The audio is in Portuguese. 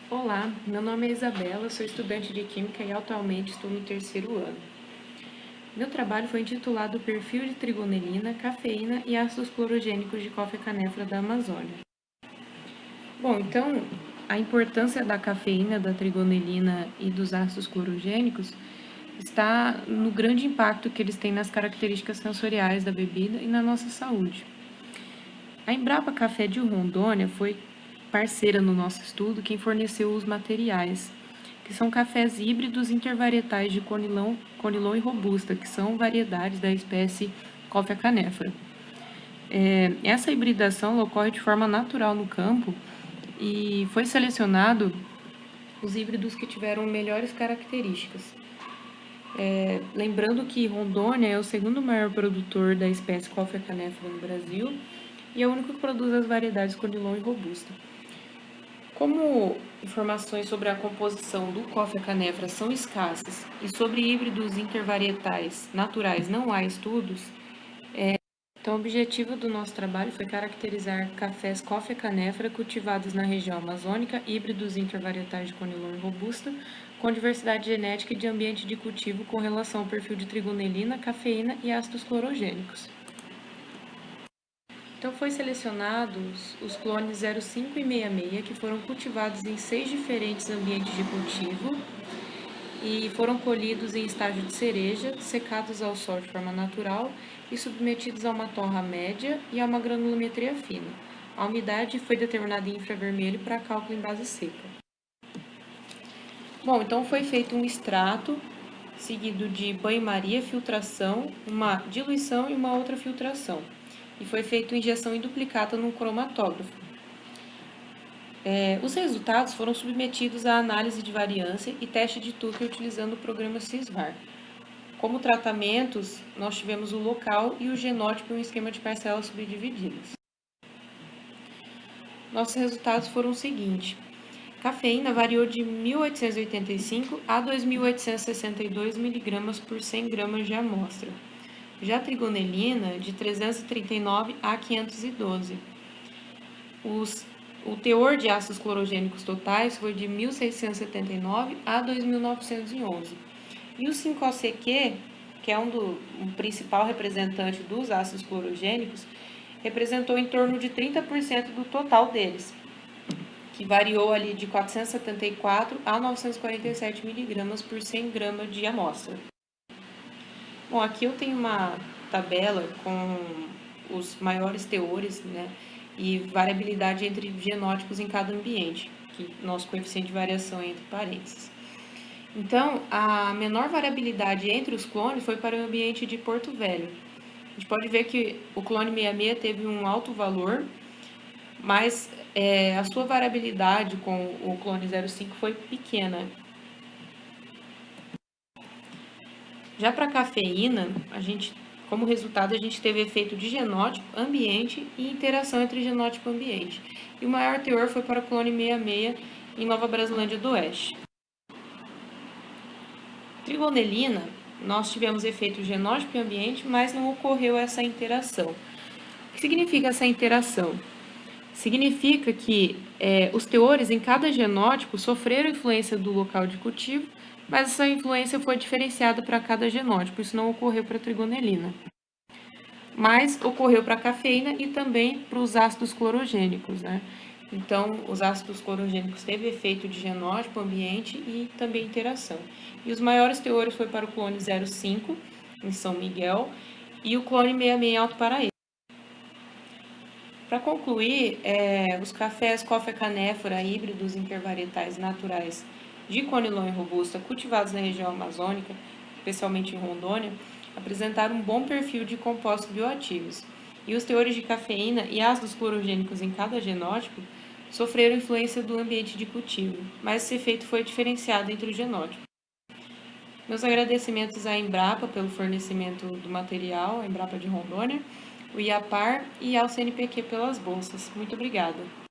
Olá, meu nome é Isabela, sou estudante de Química e atualmente estou no terceiro ano. Meu trabalho foi intitulado Perfil de trigonelina, cafeína e ácidos clorogênicos de coffea-canephora da Amazônia. Bom, então, a importância da cafeína, da trigonelina e dos ácidos clorogênicos está no grande impacto que eles têm nas características sensoriais da bebida e na nossa saúde. A Embrapa Café de Rondônia foi parceira no nosso estudo quem forneceu os materiais, que são cafés híbridos intervarietais de Conilon e Robusta, que são variedades da espécie Coffea canephora. Essa hibridação ocorre de forma natural no campo e foi selecionado os híbridos que tiveram melhores características. Lembrando que Rondônia é o segundo maior produtor da espécie Coffea canephora no Brasil e é o único que produz as variedades Conilon e Robusta. Como informações sobre a composição do Coffea canephora são escassas e sobre híbridos intervarietais naturais não há estudos, então o objetivo do nosso trabalho foi caracterizar cafés Coffea canephora cultivados na região amazônica, híbridos intervarietais de Conilon e Robusta, com diversidade genética e de ambiente de cultivo com relação ao perfil de trigonelina, cafeína e ácidos clorogênicos. Então, foi selecionados os clones 05 e 66, que foram cultivados em 6 diferentes ambientes de cultivo e foram colhidos em estágio de cereja, secados ao sol de forma natural e submetidos a uma torra média e a uma granulometria fina. A umidade foi determinada em infravermelho para cálculo em base seca. Bom, então foi feito um extrato, seguido de banho-maria, filtração, uma diluição e uma outra filtração. E foi feita injeção em duplicata num cromatógrafo. Os resultados foram submetidos à análise de variância e teste de Tucker utilizando o programa CISVAR. Como tratamentos, nós tivemos o local e o genótipo em um esquema de parcelas subdivididas. Nossos resultados foram os seguintes. Cafeína variou de 1.885 a 2.862 mg por 100 gramas de amostra. Já a trigonelina, de 339 a 512. O teor de ácidos clorogênicos totais foi de 1.679 a 2.911. E o 5-OCQ, que é um principal representante dos ácidos clorogênicos, representou em torno de 30% do total deles, que variou ali de 474 a 947 miligramas por 100 gramas de amostra. Bom, aqui eu tenho uma tabela com os maiores teores, né, e variabilidade entre genótipos em cada ambiente, que nosso coeficiente de variação é entre parênteses. Então, a menor variabilidade entre os clones foi para o ambiente de Porto Velho. A gente pode ver que o clone 66 teve um alto valor, mas a sua variabilidade com o clone 05 foi pequena. Já para a cafeína, como resultado, a gente teve efeito de genótipo, ambiente e interação entre genótipo e ambiente. E o maior teor foi para o clone 66 em Nova Brasilândia do Oeste. Trigonelina, nós tivemos efeito genótipo e ambiente, mas não ocorreu essa interação. O que significa essa interação? Significa que os teores em cada genótipo sofreram influência do local de cultivo, mas essa influência foi diferenciada para cada genótipo, isso não ocorreu para a trigonelina. Mas ocorreu para a cafeína e também para os ácidos clorogênicos, né? Então, os ácidos clorogênicos teve efeito de genótipo, ambiente e também interação. E os maiores teores foi para o clone 05, em São Miguel, e o clone 66 em Alto Paraíba. Para concluir, os cafés Coffea canephora híbridos intervarietais naturais de Conilon e Robusta cultivados na região amazônica, especialmente em Rondônia, apresentaram um bom perfil de compostos bioativos. E os teores de cafeína e ácidos clorogênicos em cada genótipo sofreram influência do ambiente de cultivo, mas esse efeito foi diferenciado entre os genótipos. Meus agradecimentos à Embrapa pelo fornecimento do material, a Embrapa de Rondônia, o IAPAR e ao CNPq pelas bolsas. Muito obrigada.